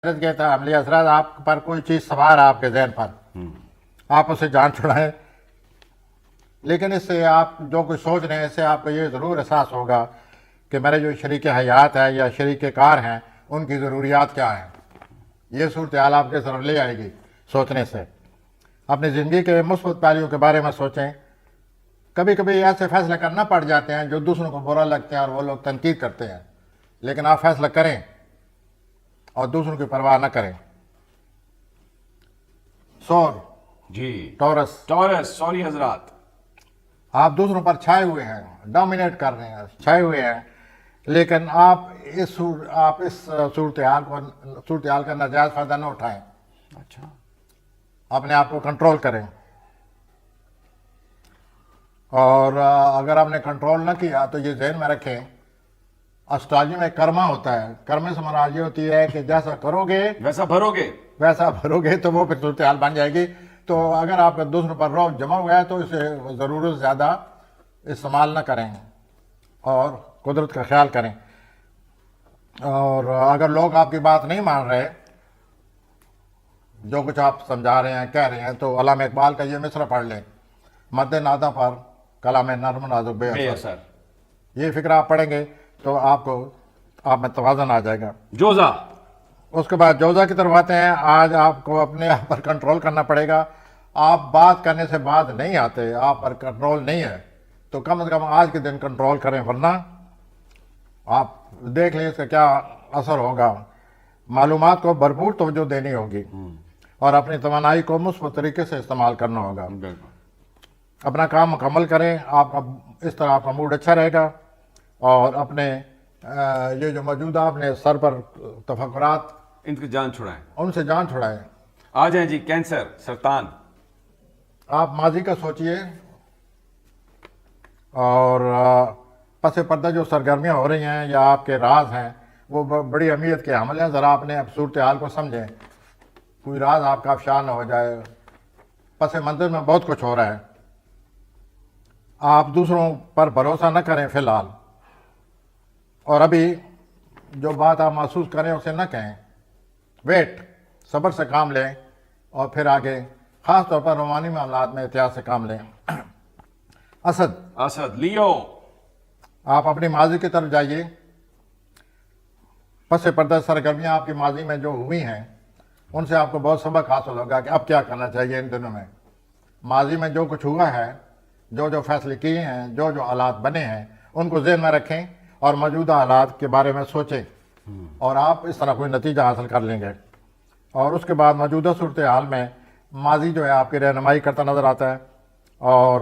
کے عملی اثرات آپ پر کوئی چیز سوار ہے آپ کے ذہن پر، آپ اسے جان چھڑائیں، لیکن اس سے آپ جو کچھ سوچ رہے ہیں اس سے آپ کو یہ ضرور احساس ہوگا کہ میرے جو شریک حیات ہے یا شریک کار ہیں ان کی ضروریات کیا ہیں۔ یہ صورتحال آپ کے طرف لے آئے گی سوچنے سے۔ اپنی زندگی کے مثبت پہلوؤں کے بارے میں سوچیں۔ کبھی کبھی ایسے فیصلے کرنا پڑ جاتے ہیں جو دوسروں کو برا لگتے ہیں اور وہ لوگ تنقید کرتے ہیں، لیکن آپ فیصلہ کریں اور دوسروں کی پرواہ نہ کریں۔ سور جی ٹورس، سوری حضرات، آپ دوسروں پر چھائے ہوئے ہیں، ڈومینیٹ کر رہے ہیں، چھائے ہوئے ہیں، لیکن آپ اس صورتحال کا ناجائز فائدہ نہ اٹھائیں، اچھا اپنے آپ کو کنٹرول کریں۔ اور اگر آپ نے کنٹرول نہ کیا تو یہ ذہن میں رکھیں، اسٹرالوجی میں کرما ہوتا ہے، کرمے سے مراد یہ ہوتی ہے کہ جیسا کرو گے ویسا بھرو گے تو وہ پھر صورتحال بن جائے گی۔ تو اگر آپ کا دوسروں پر روب جمع ہوا ہے تو اسے ضرورت سے زیادہ استعمال نہ کریں اور قدرت کا خیال کریں۔ اور اگر لوگ آپ کی بات نہیں مان رہے، جو کچھ آپ سمجھا رہے ہیں کہہ رہے ہیں، تو علامہ اقبال کا یہ مصرع پڑھ لیں، مرد ناداں پر کلام نرم نازک بے اثر۔ یہ فکر آپ پڑھیں گے تو آپ میں توازن آ جائے گا۔ جوزا، اس کے بعد جوزا کی طرف آتے ہیں۔ آج آپ کو اپنے آپ پر کنٹرول کرنا پڑے گا۔ آپ بات کرنے سے بعد نہیں آتے، آپ پر کنٹرول نہیں ہے، تو کم از کم آج کے دن کنٹرول کریں، ورنہ آپ دیکھ لیں اس کا کیا اثر ہوگا۔ معلومات کو بھرپور توجہ دینی ہوگی اور اپنی توانائی کو مثبت طریقے سے استعمال کرنا ہوگا۔ اپنا کام مکمل کریں، اس طرح آپ کا موڈ اچھا رہے گا اور اپنے یہ جو موجودہ اپنے سر پر تفکرات ان کی جان چھڑائیں، ان سے جان چھڑائیں۔ آ جائیں جی کینسر، سرطان۔ آپ ماضی کا سوچئے اور پس پردہ جو سرگرمیاں ہو رہی ہیں یا آپ کے راز ہیں وہ بڑی اہمیت کے حامل ہیں۔ ذرا اپنے صورتحال کو سمجھیں، کوئی راز آپ کا افشا نہ ہو جائے۔ پس منظر میں بہت کچھ ہو رہا ہے، آپ دوسروں پر بھروسہ نہ کریں فی الحال، اور ابھی جو بات آپ محسوس کریں اسے نہ کہیں، ویٹ، صبر سے کام لیں اور پھر آگے، خاص طور پر رومانی معاملات میں احتیاط سے کام لیں۔ اسد، لیو، آپ اپنی ماضی کی طرف جائیے۔ پس پردہ سرگرمیاں آپ کی ماضی میں جو ہوئی ہیں ان سے آپ کو بہت سبق حاصل ہوگا کہ اب کیا کرنا چاہیے ان دنوں میں۔ ماضی میں جو کچھ ہوا ہے، جو فیصلے کیے ہیں، جو حالات بنے ہیں، ان کو ذہن میں رکھیں اور موجودہ حالات کے بارے میں سوچیں، اور آپ اس طرح کوئی نتیجہ حاصل کر لیں گے۔ اور اس کے بعد موجودہ صورتحال میں ماضی جو ہے آپ کی رہنمائی کرتا نظر آتا ہے، اور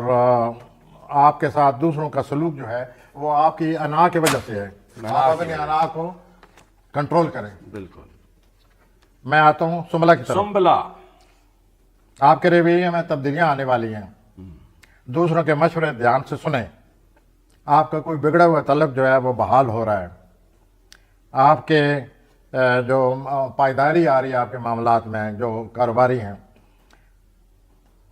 آپ کے ساتھ دوسروں کا سلوک جو ہے وہ آپ کی انا کی وجہ سے ہے۔ آپ اپنی انا کو کنٹرول کریں۔ بالکل۔ میں آتا ہوں سنبلا کی طرف۔ سنبلا، آپ کے رویے میں تبدیلیاں آنے والی ہیں، دوسروں کے مشورے دھیان سے سنیں۔ آپ کا کوئی بگڑا ہوا تعلق جو ہے وہ بحال ہو رہا ہے، آپ کے جو پائیداری آ رہی ہے آپ کے معاملات میں جو کاروباری ہیں،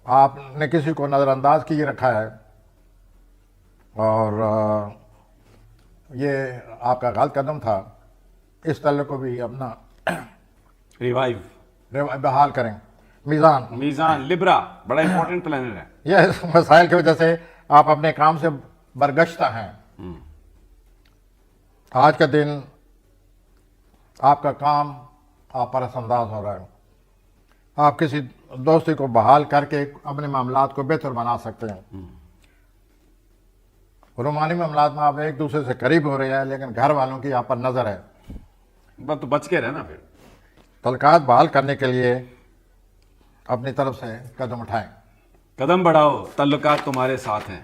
آپ نے کسی کو نظر انداز کیے رکھا ہے، اور یہ آپ کا غلط قدم تھا۔ اس تعلق کو بھی اپنا ریوائیو، بحال کریں۔ میزان، لبرا، بڑا امپورٹنٹ پلانٹ ہے۔ یہ مسائل کی وجہ سے آپ اپنے کام سے برگشتہ ہیں۔ آج کا دن آپ کا کام آپ پر اثر انداز ہو رہا ہے۔ آپ کسی دوستی کو بحال کر کے اپنے معاملات کو بہتر بنا سکتے ہیں۔ رومانی معاملات میں آپ ایک دوسرے سے قریب ہو رہے ہیں، لیکن گھر والوں کی آپ پر نظر ہے۔ بس تو بچ کے رہنا، پھر تعلقات بحال کرنے کے لیے اپنی طرف سے قدم اٹھائیں۔ قدم بڑھاؤ، تعلقات تمہارے ساتھ ہیں۔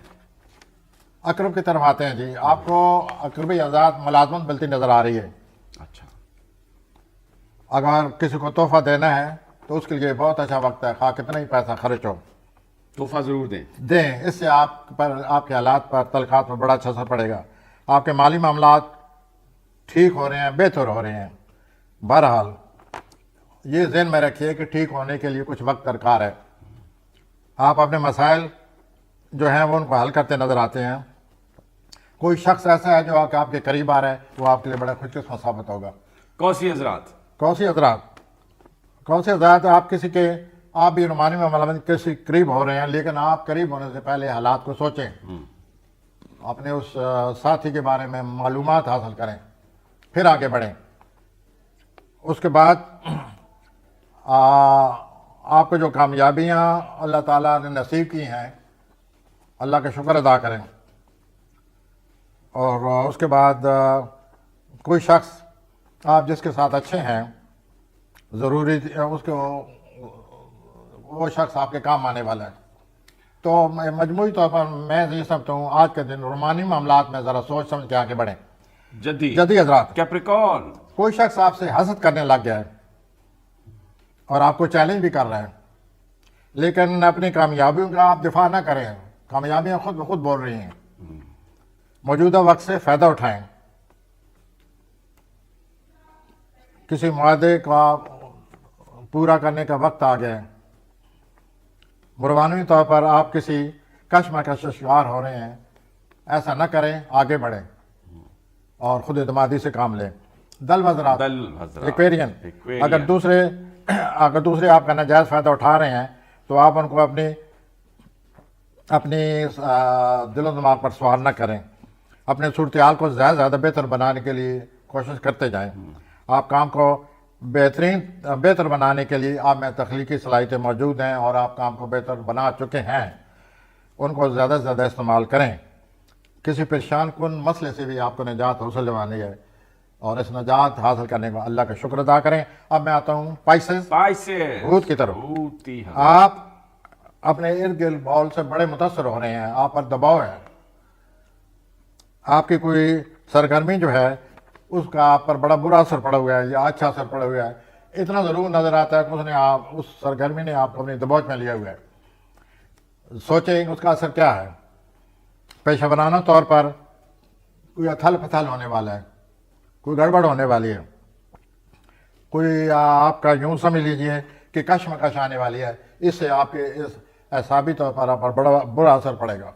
اقرب کی طرف آتے ہیں جی۔ آپ کو اقربی آزاد ملازمت ملتی نظر آ رہی ہے۔ اچھا، اگر کسی کو تحفہ دینا ہے تو اس کے لیے بہت اچھا وقت ہے، خواہ کتنا ہی پیسہ خرچ ہو، تحفہ ضرور دیں۔ اس سے آپ کے حالات پر، تعلقات پر بڑا اچھا اثر پڑے گا۔ آپ کے مالی معاملات ٹھیک ہو رہے ہیں، بہتر ہو رہے ہیں۔ بہرحال یہ ذہن میں رکھیے کہ ٹھیک ہونے کے لیے کچھ وقت درکار ہے۔ آپ اپنے مسائل جو ہیں وہ ان کو حل کرتے نظر آتے ہیں۔ کوئی شخص ایسا ہے جو آپ کے قریب آ رہا ہے، وہ آپ کے لیے بڑا خوش قسمت ثابت ہوگا۔ کوسی حضرات، کوسی حضرات، کون سی ہدایت ہے؟ آپ کسی کے آپ بھی رومانی میں ملامت کسی قریب ہو رہے ہیں، لیکن آپ قریب ہونے سے پہلے حالات کو سوچیں، اپنے اس ساتھی کے بارے میں معلومات حاصل کریں، پھر آگے بڑھیں۔ اس کے بعد آپ کو جو کامیابیاں اللہ تعالیٰ نے نصیب کی ہیں، اللہ کا شکر ادا کریں۔ اور اس کے بعد کوئی شخص آپ جس کے ساتھ اچھے ہیں، ضروری اس کو وہ شخص آپ کے کام آنے والا ہے۔ تو مجموعی طور پر میں یہ سمجھتا ہوں آج کے دن رومانی معاملات میں ذرا سوچ سمجھ کے آگے بڑھیں۔ جدی حضرات، کیپریکون، کوئی شخص آپ سے حسد کرنے لگ گیا ہے اور آپ کو چیلنج بھی کر رہا ہے، لیکن اپنی کامیابیوں کا آپ دفاع نہ کریں، کامیابیاں خود بخود بول رہی ہیں۔ موجودہ وقت سے فائدہ اٹھائیں، کسی معاہدے کا پورا کرنے کا وقت آ گیا ہے، رومانوی طور پر آپ کسی کشمکش کا شکار ہو رہے ہیں، ایسا نہ کریں، آگے بڑھیں اور خود اعتمادی سے کام لیں۔ دل حضرات، ایکویرین، اگر دوسرے آپ کا ناجائز فائدہ اٹھا رہے ہیں تو آپ ان کو اپنی دل و دماغ پر سوار نہ کریں، اپنے صورتحال کو زیادہ سے زیادہ بہتر بنانے کے لیے کوشش کرتے جائیں۔ آپ کام کو بہتر بنانے کے لیے آپ میں تخلیقی صلاحیتیں موجود ہیں اور آپ کام کو بہتر بنا چکے ہیں، ان کو زیادہ سے زیادہ استعمال کریں۔ کسی پریشان کن مسئلے سے بھی آپ کو نجات حاصل ہوانی ہے اور اس نجات حاصل کرنے کو اللہ کا شکر ادا کریں۔ اب میں آتا ہوں پائسز حوت کی طرف۔ آپ اپنے ارد گرد ماحول سے بڑے متاثر ہو رہے ہیں، آپ پر دباؤ ہے، آپ کی کوئی سرگرمی جو ہے اس کا آپ پر بڑا برا اثر پڑا ہوا ہے یا اچھا اثر پڑا ہوا ہے، اتنا ضرور نظر آتا ہے کہ اس سرگرمی نے آپ کو اپنی دبوچ میں لیا ہوا ہے۔ سوچیں اس کا اثر کیا ہے۔ پیشہ ورانہ طور پر کوئی اتھل پتھل ہونے والا ہے، کوئی گڑبڑ ہونے والی ہے، کوئی آپ کا یوں سمجھ لیجئے کہ کشمکش آنے والی ہے، اس سے آپ کے اس اعصابی طور پر آپ پر بڑا برا اثر پڑے گا۔